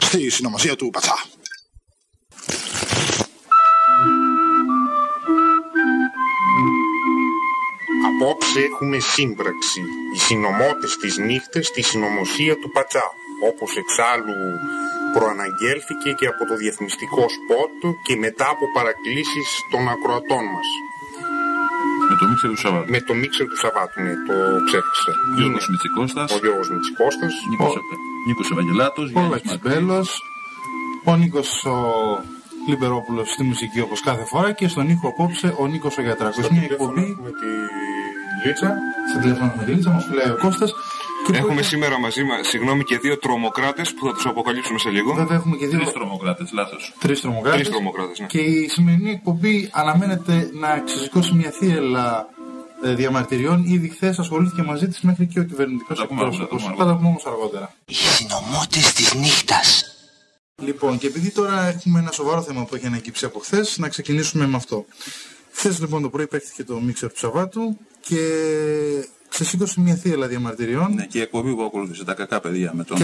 στη συνωμοσία του Πατσά. Απόψε έχουμε σύμπραξη. Οι συνωμότες της νύχτας στη συνωμοσία του Πατσά, όπως εξάλλου προαναγγέλθηκε και από το διαφημιστικό σπότ και μετά από παρακλήσεις των ακροατών μας. Με το μίξερ του Σαββάτου. Με το μίξερ του Σαββάτου, ναι, το ξέχασα. Γιώργος Μητσικώστας. Ο Γιώργος Μητσικώστας. Νίκος Ευαγγελάτος. Ο Λακιμπέλος. Ο Νίκος ο Λιμπερόπουλος στη μουσική όπως κάθε φορά και στον ήχο απόψε ο Νίκος ο Γιατράκος. Μια εκπομπή με τη Λίτσα. Στο τηλέφωνο με τη Λίτσα μας λέει ο Κώστας. Έχουμε σήμερα μαζί μας, και δύο τρομοκράτες που θα τους αποκαλύψουμε σε λίγο. Βέβαια έχουμε και τρεις τρομοκράτες, λάθος. Τρεις τρομοκράτες, ναι. Και η σημερινή εκπομπή αναμένεται να ξεσηκώσει μια θύελλα διαμαρτυριών. Ήδη χθες ασχολήθηκε μαζί της μέχρι και ο κυβερνητικός εκπρόσωπος. Θα τα πούμε όμως αργότερα. Οι συνωμότες της νύχτας. Λοιπόν, και επειδή τώρα έχουμε ένα σοβαρό θέμα που έχει ανακύψει από χθες, να ξεκινήσουμε με αυτό. Χθες λοιπόν το πρωί παίχτηκε το μίξερ του Σαββάτου και ξεσήκωσε μια θύελλα διαμαρτυριών. Ναι, και η εκπομπή που ακολούθησε, τα κακά παιδιά με τον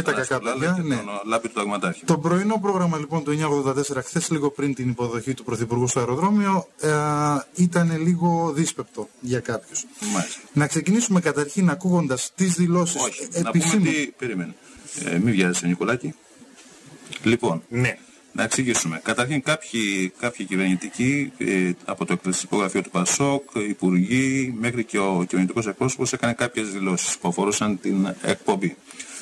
Λάπη του Ταγματάρχη. Το πρωινό πρόγραμμα λοιπόν του 984, χθες λίγο πριν την υποδοχή του Πρωθυπουργού στο αεροδρόμιο, ήταν λίγο δύσπεπτο για κάποιους. Να ξεκινήσουμε καταρχήν ακούγοντας τις δηλώσεις επισήμων. Να πούμε τι περίμενε. Μην βιάζεσαι, Νικολάκη. Λοιπόν, ναι. Να εξηγήσουμε. Καταρχήν κάποιοι κυβερνητικοί από το εκπαιδευτικό γραφείο του ΠΑΣΟΚ, υπουργοί, μέχρι και ο κυβερνητικός εκπρόσωπος έκανε κάποιες δηλώσεις που αφορούσαν την εκπομπή.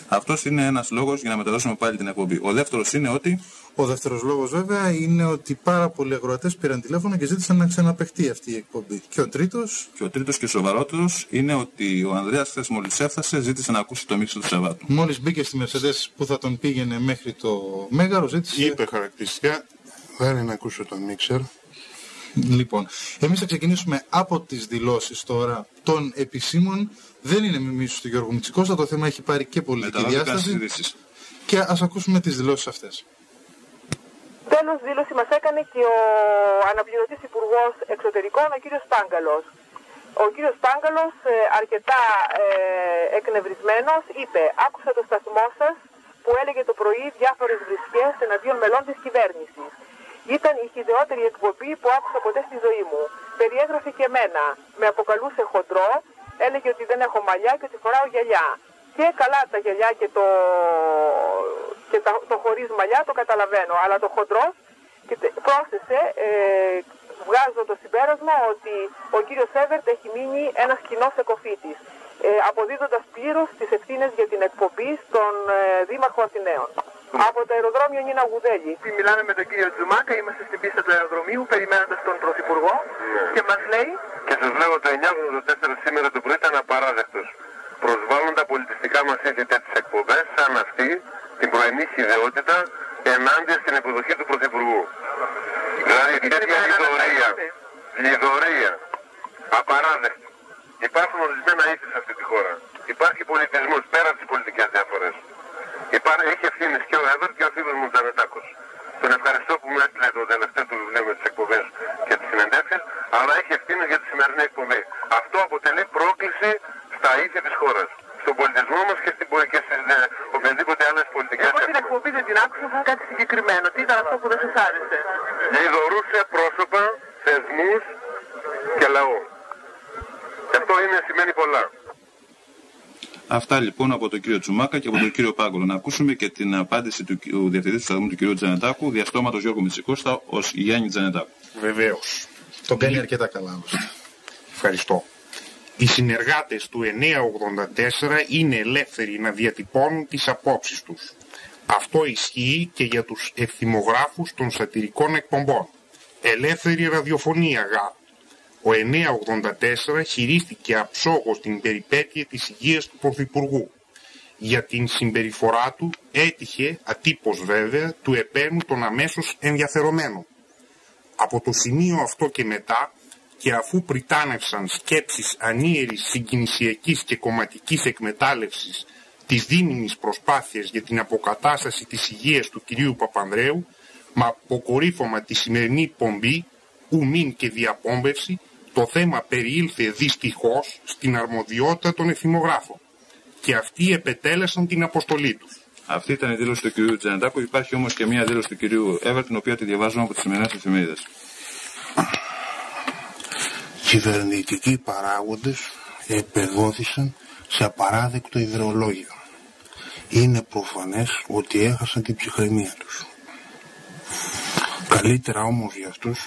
Αυτός είναι ένας λόγος για να μεταδώσουμε πάλι την εκπομπή. Ο δεύτερος είναι ότι... Ο δεύτερος λόγος βέβαια είναι ότι πάρα πολλοί ακροατές πήραν τηλέφωνο και ζήτησαν να ξαναπαιχτεί αυτή η εκπομπή. Και ο τρίτος και σοβαρότερος είναι ότι ο Ανδρέας χθες μόλις έφτασε ζήτησε να ακούσει το μίξερ του Σαββάτου. Μόλις μπήκε στη Mercedes που θα τον πήγαινε μέχρι το Μέγαρο ζήτησε... Είπε χαρακτηριστικά, θα είναι να ακούσω το μίξερ. Λοιπόν, εμείς θα ξεκινήσουμε από τις δηλώσεις τώρα των επισήμων. Δεν είναι μιμήσεις του Γιώργου Μητσικώστα, το θέμα έχει πάρει και πολιτική διάσταση. Και ας ακούσουμε τις δηλώσεις αυτές. Τέλος δήλωση μας έκανε και ο αναπληρωτής Υπουργός Εξωτερικών, ο κύριος Πάγκαλος. Ο κύριος Πάγκαλος, αρκετά εκνευρισμένος, είπε: άκουσα το σταθμό σας που έλεγε το πρωί διάφορες βρισχές εναντίον μελών της κυβέρνησης. Ήταν η χυδαιότερη εκπομπή που άκουσα ποτέ στη ζωή μου. Περιέγραφε και εμένα. Με αποκαλούσε χοντρό, έλεγε ότι δεν έχω μαλλιά και ότι φοράω γυαλιά. Και καλά τα γυαλιά και το χωρίς μαλλιά το καταλαβαίνω, αλλά το χοντρό, και πρόσθεσε, βγάζω το συμπέρασμα ότι ο κύριος Σέβερτ έχει μείνει ένας κοινός εκοφίτης, αποδίδοντας πλήρως τις ευθύνες για την εκπομπή στον Δήμαρχο Αθηναίων. Από το αεροδρόμιο Νίνα Γουδέλη. Μιλάμε με τον κύριο Τζουμάκα, είμαστε στην πίστα του αεροδρομίου, περιμένοντας τον Πρωθυπουργό και μας λέει... Και σας λέω το 984 σήμερα το πρωί ήταν απαράδεκτος. Προσβάλλουν τα πολιτιστικά μας ήθη τέτοιες εκπομπές σαν αυτή την πρωινή χυδαιότητα ενάντια στην υποδοχή του Πρωθυπουργού. Δηλαδή τέτοια λιδωρία, απαράδεκτη. Υπάρχουν ορισμένα ήθη σε αυτή τη χώρα. Υπάρχει πολιτισμός πέρα από τις πολιτικές διαφορές. Έχει ευθύνες και ο Εύερ και ο φίλος μου Τζανετάκος. Τον ευχαριστώ που μου έστειλε το τελευταίο του βιβλίο με τις εκπομπές και τις συνεντεύξεις, αλλά έχει ευθύνες για τη σημερινή εκπομπή. Αυτό αποτελεί πρόκληση στα ήθη της χώρας, στον πολιτισμό μας και στις οποιαδήποτε άλλες πολιτικές. Εγώ την εκπομπή δεν την άκουσα, θα κάτι συγκεκριμένο. Τι ήταν αυτό που δεν σας άρεσε? Λιδωρούσε πρόσωπα, θεσμούς και λαό. Και αυτό σημαίνει πολλά. Αυτά λοιπόν από τον κύριο Τσουμάκα και από τον κύριο Πάγκολο. Να ακούσουμε και την απάντηση του διευθυντή του σταθμού του κύριου Τζανετάκου, διαστόματος Γιώργου Μητσικώστα ως Γιάννη Τζανετάκου. Βεβαίως. Τον κάνει αρκετά καλά. Ευχαριστώ. Οι συνεργάτες του 984 είναι ελεύθεροι να διατυπώνουν τις απόψεις τους. Αυτό ισχύει και για τους ευθυμογράφους των σατιρικών εκπομπών. Ελεύθερη ραδιοφωνία γα. Ο 984 χειρίστηκε αψόγως την περιπέτεια της υγείας του Πρωθυπουργού. Για την συμπεριφορά του έτυχε, ατύπως βέβαια, του επένου των αμέσως ενδιαφερομένων. Από το σημείο αυτό και μετά, και αφού πριτάνευσαν σκέψεις ανίερης συγκινησιακής και κομματικής εκμετάλλευσης της δίμηνης προσπάθειας για την αποκατάσταση της υγείας του κυρίου Παπανδρέου, με αποκορύφωμα τη σημερινή πομπή, ουμήν και διαπόμπευση, το θέμα περιήλθε δυστυχώς στην αρμοδιότητα των ευθυμογράφων και αυτοί επετέλεσαν την αποστολή τους. Αυτή ήταν η δήλωση του κυρίου Τζανετάκου. Υπάρχει όμως και μια δήλωση του κυρίου Εύερ, την οποία τη διαβάζουμε από τις σημερινές εφημερίδες. Κυβερνητικοί παράγοντες επεδόθησαν σε απαράδεκτο ιδεολόγιο. Είναι προφανές ότι έχασαν την ψυχραιμία τους. Καλύτερα όμως για αυτούς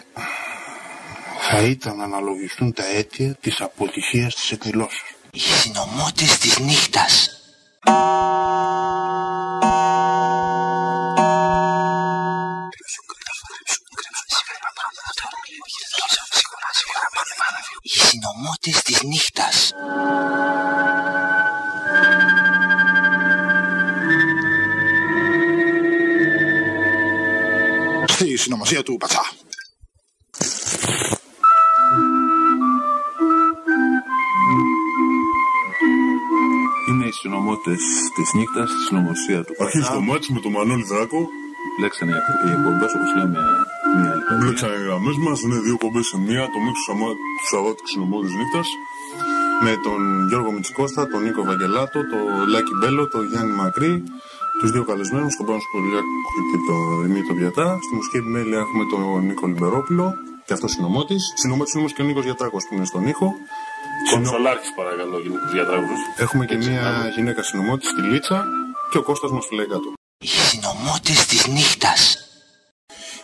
θα ήταν να αναλογιστούν τα αίτια της αποτυχίας της εκδηλώσεως. Οι συνωμότες της νύχτας. Οι συνωμότες της νύχτας. Στη συνωμοσία του Πατσά. Είναι οι συνωμότες της νύχτας, στη συνωμοσία του Πατσά. Αρχίζει το μάτς με τον Μανώλη Δράκο. Μπλέξανε οι εκπομπές, όπως λέμε, μία άλλη. Μπλέξανε οι γραμμές μας, είναι δύο κομπές σε μία, το μίξο του Σαββάτου συνωμότες νύχτας. Με τον Γιώργο Μητσικώστα, τον Νίκο Βαγγελάτο, τον Λάκη Μπέλο, τον Γιάννη Μακρύ, τους δύο καλεσμένους, τον Πάνο Σκολιάκο και τον Δημήτρη Βιατά. Στη μουσική επιμέλεια έχουμε τον Νίκο Λιμπερόπουλο, και αυτός συνωμότης. Συνωμότης είναι όμως και ο Νίκος Γιατράκος που είναι στον ήχο. Κονσολάρχης παρακαλώ, Νίκος Γιατράκος. Έχουμε και μια γυναίκα συνωμότη στη Λίτσα και ο Κώστας μας φυλάει κάτω. Οι συνωμότες της νύχτας.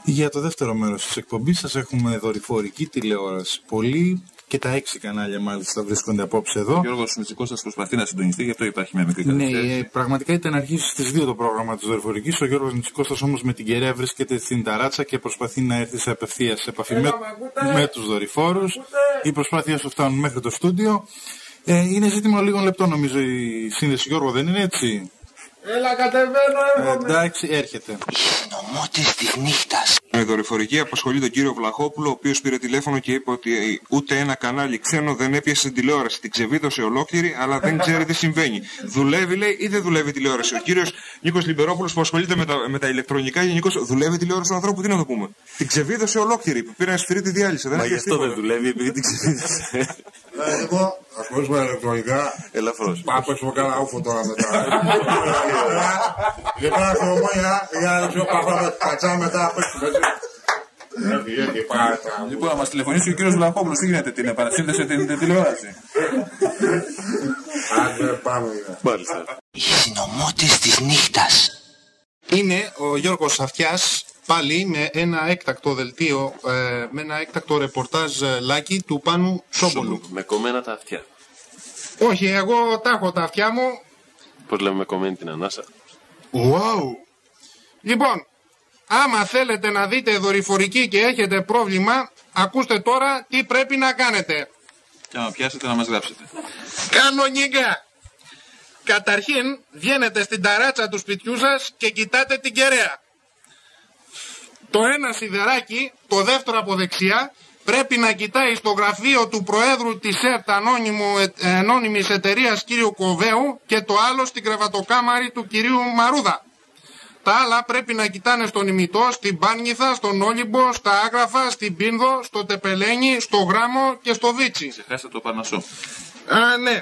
Για το δεύτερο μέρος της εκπομπής σας έχουμε δορυφορική τηλεόραση. Πολύ και τα 6 κανάλια μάλιστα βρίσκονται απόψε εδώ. Ο Γιώργος Μητσικώστας προσπαθεί να συντονιστεί, γι' αυτό υπάρχει μια μικρή καθυστέρηση. Ναι, πραγματικά ήταν να αρχίσει στις 2 το πρόγραμμα της δορυφορικής. Ο Γιώργος Μητσικώστας όμως με την κεραία βρίσκεται στην ταράτσα και προσπαθεί να έρθει σε απευθείας επαφή με τους δορυφόρους. Οι προσπάθειες του φτάνουν μέχρι το στούντιο. Είναι ζήτημα λίγων λεπτών νομίζω η σύνδεση, Γιώργο, δεν είναι έτσι? Έλα, κατεβαίνω, εντάξει, έρχεται. Οι συνωμότες της νύχτας. Με δορυφορική απασχολεί τον κύριο Βλαχόπουλο, ο οποίος πήρε τηλέφωνο και είπε ότι ούτε ένα κανάλι ξένο δεν έπιασε την τηλεόραση. Την ξεβίδωσε ολόκληρη, αλλά δεν ξέρει τι συμβαίνει. Δουλεύει, λέει, ή δεν δουλεύει η τηλεόραση. Ο κύριος Νίκος Λιμπερόπουλος που ασχολείται με τα ηλεκτρονικά γενικώς, δουλεύει η τηλεόραση του ανθρώπου, τι να το πούμε. Την ξεβίδωσε ολόκληρη. Πήρε ένα σφυρί τη διάλυση. Μα γι' αυτό δεν δουλεύει, επειδή την ξεβίδωσε. Εγώ ασχολούμαι με ηλεκτρονικά. Ελαφρώς. Πάω πέσω κάνα ούφο τώρα μετά. Και πάω χρωμόνια για να ξέρω παπά πατσά μετά πέσω. Λοιπόν, να μας τηλεφωνήσει ο κύριος Βλαχόπουλος, τι γίνεται, την επανασύνδεση την τηλεόραση? Άντε πάμε. Μάλιστα. Οι συνωμότες της νύχτας. Είναι ο Γιώργος Αυτιάς πάλι με ένα έκτακτο δελτίο, με ένα έκτακτο ρεπορτάζ Λάκη του Πάνου Σόμπολου. Με κομμένα τα αυτιά. Όχι, εγώ τα έχω τα αυτιά μου. Πώς λέμε με κομμένη την ανάσα? Wow. Λοιπόν, άμα θέλετε να δείτε δορυφορική και έχετε πρόβλημα, ακούστε τώρα τι πρέπει να κάνετε. Και άμα πιάσετε να μας γράψετε. Κανονικά. Καταρχήν, βγαίνετε στην ταράτσα του σπιτιού σας και κοιτάτε την κεραία. Το ένα σιδεράκι, το δεύτερο από δεξιά, πρέπει να κοιτάει στο γραφείο του Προέδρου της ΕΡΤ ανώνυμης εταιρείας κ. Κοβέου και το άλλο στην κρεβατοκάμαρη του κυρίου Μαρούδα. Τα άλλα πρέπει να κοιτάνε στον Ημιτό, στην Πάνγιθα, στον Όλυμπο, στα Άγραφα, στην Πίνδο, στο Τεπελένι, στο Γράμμο και στο Βίτσι. Ξεχάσετε το Παρνασσό. Ναι.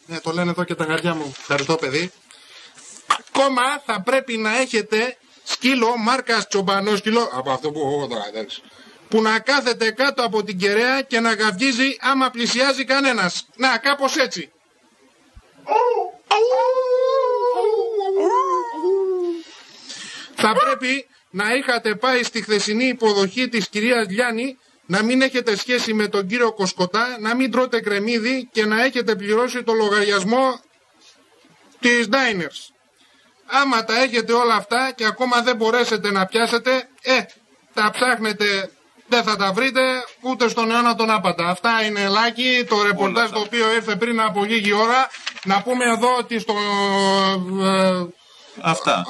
Ναι, το λένε εδώ και τα γαριά μου. Ευχαριστώ, παιδί. Ακόμα θα πρέπει να έχετε σκύλο μάρκας τσομπανόσκυλο, από αυτό που έχω τώρα, εντάξει, που να κάθεται κάτω από την κεραία και να γαυγίζει άμα πλησιάζει κανένας. Να, κάπως έτσι. Θα πρέπει να είχατε πάει στη χθεσινή υποδοχή της κυρίας Λιάννη, να μην έχετε σχέση με τον κύριο Κοσκοτά, να μην τρώτε κρεμμύδι και να έχετε πληρώσει το λογαριασμό της Diners. Άμα τα έχετε όλα αυτά και ακόμα δεν μπορέσετε να πιάσετε, τα ψάχνετε, δεν θα τα βρείτε ούτε στον αιώνα τον άπατα. Αυτά είναι Λάκη, το ρεπορτάζ το οποίο ήρθε πριν από λίγη ώρα. Να πούμε εδώ ότι στο... Αυτά.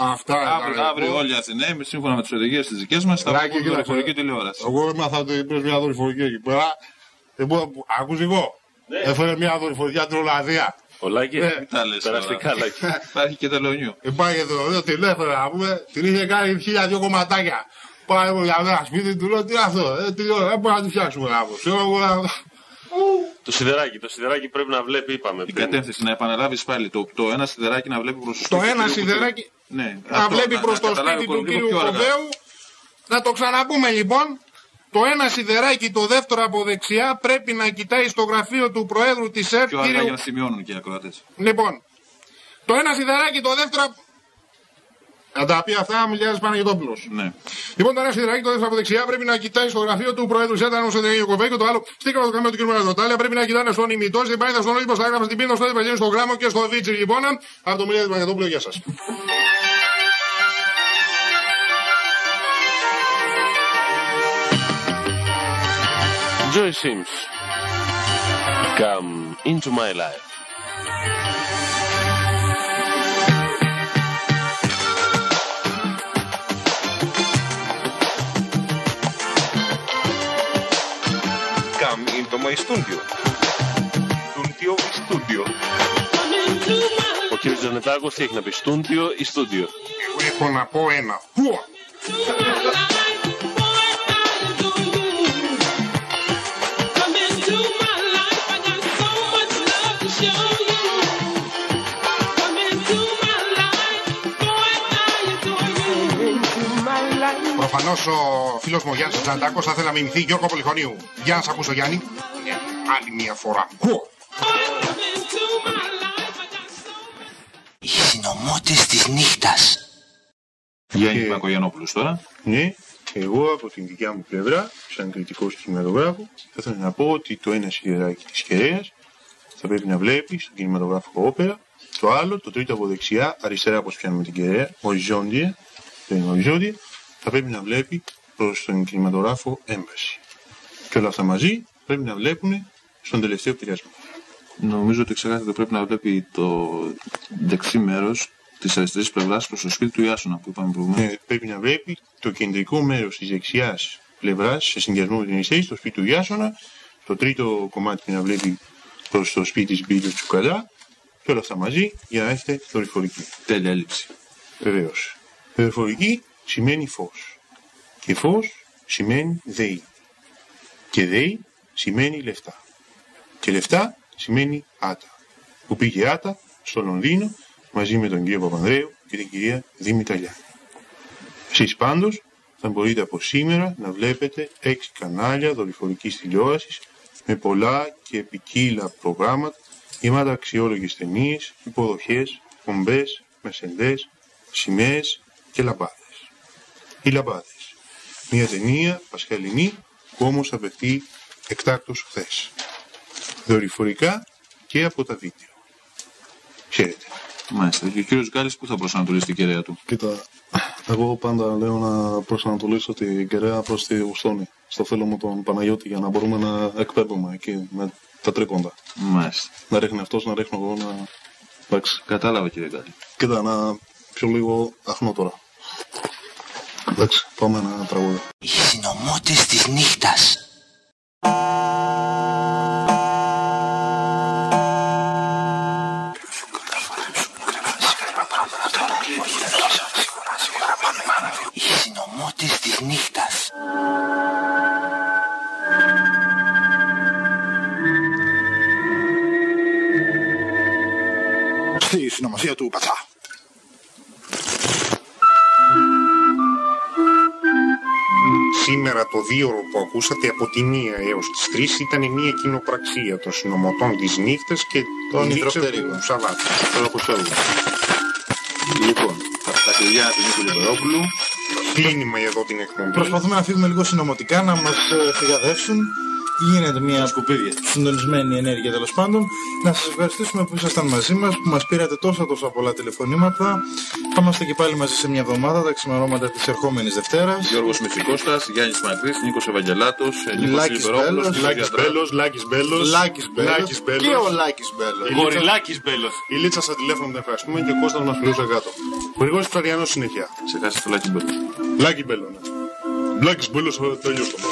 Αύριο όλοι οι Αθηναίοι, σύμφωνα με τις οδηγίες της δικές μας, θα βγουν δορυφορική τηλεόραση. Εγώ έμαθα ότι είπες μια δορυφορική εκεί πέρα. Ακούς εγώ. Έφερε μια δορυφορική από την Ολλανδία. Ο Λάκη, περαστικά Λάκη. Υπάρχει και τελωνιού. Υπάρχει και τελωνιού, την έφερε να πούμε, την είχε κάνει 1002 κομματάκια. Πάει εγώ για ένα σπίτι, του λέω τι είναι αυτό, δεν μπορούμε να τη φτιάξουμε να πω. Το σιδεράκι πρέπει να βλέπει, είπαμε. Την κατεύθυνση, να επαναλάβεις πάλι. Το ένα σιδεράκι να βλέπει προς το σπίτι. Το ένα σιδεράκι να βλέπει προς το σπίτι του κύριου Κοβέου. Να το ξαναπούμε λοιπόν. Το ένα σιδεράκι, το δεύτερο από δεξιά, πρέπει να κοιτάει στο γραφείο του Προέδρου της ΕΡΤ. Πιο αργά για να σημειώνουν και οι ακροατές. Λοιπόν, το ένα σιδεράκι, το δεύτερο. Να τα πει αυτά, Μιλιάδης Παναγιωτόπουλος. Ναι. Λοιπόν, το ένα σιδεράκι, το δεύτερο από δεξιά, πρέπει να κοιτάει στο γραφείο του Προέδρου της ΕΡΤ, αν ο Κοβέου, και το άλλο στήκαμε το καμμένο του κ. Μαραδοτάλια. Πρέπει να κοιτάνε στον ημιτό, στην πάνη, στον Όλυμπο, στα γράφα, στην πίντα, στο Επαγγέλιο, στο γράμμο και στο Βίτσι. Λοιπόν, από το Μιλιάδη Παναγιωτόπουλο, γεια σας. Joy Sims, come into my life. Come into my studio. Studio. Ο κύριος Τζανετάκος τι έχει να πει, στούντιο ή στούντιο? Εγώ έχω να πω ένα. Προφανώς ο φίλος μου ο Γιάννης Τζανετάκος θα θέλει να μιμηθεί Γιώργο Πολυχρονίου. Για να σ' ακούσω, Γιάννη. Άλλη μια φορά. Οι συνωμότες της νύχτας. Γιάννη Πακογιαννόπουλος τώρα. Ναι, εγώ από την δικιά μου πλευρά, σαν κριτικός του κινηματογράφου, θα ήθελα να πω ότι το ένα σιδεράκι της Κεραίας θα πρέπει να βλέπει στον κινηματογράφο όπερα. Το άλλο, το τρίτο από δεξιά, αριστερά όπως πιάνουμε την Κεραία, οριζόντια, δεν είναι οριζόντια, θα πρέπει να βλέπει προς τον κινηματογράφο Έμβαση. Και όλα αυτά μαζί πρέπει να βλέπουν στον τελευταίο πειρασμό. Νομίζω ότι ξεχάσατε ότι πρέπει να βλέπει το δεξί μέρος της αριστερής πλευράς προς το σπίτι του Ιάσονα που είπαμε προηγουμένως. Πρέπει να βλέπει το κεντρικό μέρος της δεξιάς πλευράς σε συνδυασμό με την αριστερή στο σπίτι του Ιάσονα. Το τρίτο κομμάτι πρέπει να βλέπει προς το σπίτι της Μπίλου Τσουκαλά. Και όλα αυτά μαζί για να έχετε δορυφορική. Τέλεια έλλειψη. Βεβαίως. Δορυφορική σημαίνει φως. Και φως σημαίνει ΔΕΗ. Και ΔΕΗ σημαίνει λεφτά. Και λεφτά σημαίνει Άτα. Που πήγε Άτα στο Λονδίνο μαζί με τον κύριο Παπανδρέου και την κυρία Δήμητρα Γιάννη. Εσείς πάντως θα μπορείτε από σήμερα να βλέπετε 6 κανάλια δορυφορικής τηλεόρασης με πολλά και ποικίλα προγράμματα γεμάτα αξιόλογες ταινίες, υποδοχές, πομπές, μεσεντές, σημαίες και λαμπάδες. Οι λαμπάδες. Μια ταινία πασχαλινή που όμως θα παιχτεί εκτάκτως χθες. Δορυφορικά και από τα βίντεο. Ξέρετε. Μάλιστα. Και ο κύριος Γκάλης πού θα προσανατολίσει την Κεραία του? Κοίτα, εγώ πάντα λέω να προσανατολίσω την Κεραία προς τη Ουστόνη. Στο φίλο μου τον Παναγιώτη για να μπορούμε να εκπέμπουμε εκεί με τα τρίκοντα. Μάλιστα. Να ρίχνει αυτός, να ρίχνω εγώ, να... Εντάξει. Κατάλαβα κύριε Γκάλη. Κοίτα, να πιω λίγο αχνό τώρα. Εντάξει, πάμε ένα τραγούδι. Οι συνωμότες της νύχτας. Οι συνωμότες της νύχτας. Στη συνωμοσία του Πατσά. Σήμερα το 2ωρο που ακούσατε από τη 1 έως τις 3 ήταν μια κοινοπραξία των συνωμοτών της νύχτας και των υδροφτερίγων του Σαββάτου. Τον Αποστόλου. Λοιπόν, τα κλειδιά του Νίκου Λιμπερόπουλου. Κλείνουμε εδώ την εκπομπή. Προσπαθούμε να φύγουμε λίγο συνωμοτικά, να μας φυγαδεύσουν. Γίνεται μια συντονισμένη ενέργεια τέλος πάντων. Να σας ευχαριστήσουμε που ήσασταν μαζί μας, που μας πήρατε τόσα πολλά τηλεφωνήματα. Θα είμαστε και πάλι μαζί σε μια εβδομάδα, τα ξημερώματα της ερχόμενης Δευτέρας. Γιώργος Μητσικώστας, Γιάννης Μακρύς, Νίκος Ευαγγελάτος, Λάκης Μπέλος, και ο Λάκης Μπέλος. Γοριλάκης Μπέλος. Η Λίτσα στα τηλέφωνα που την ευχαριστούμε και ο Κώστας μας φιλούσε κάτω. Ο Γρηγόρης Ψαριανός συνέχεια. Σε κάτσε το Λάκη Μπέλος. Λάκη Μπέλος, ναι. Λάκης Μπέλος, τελειώσαμε.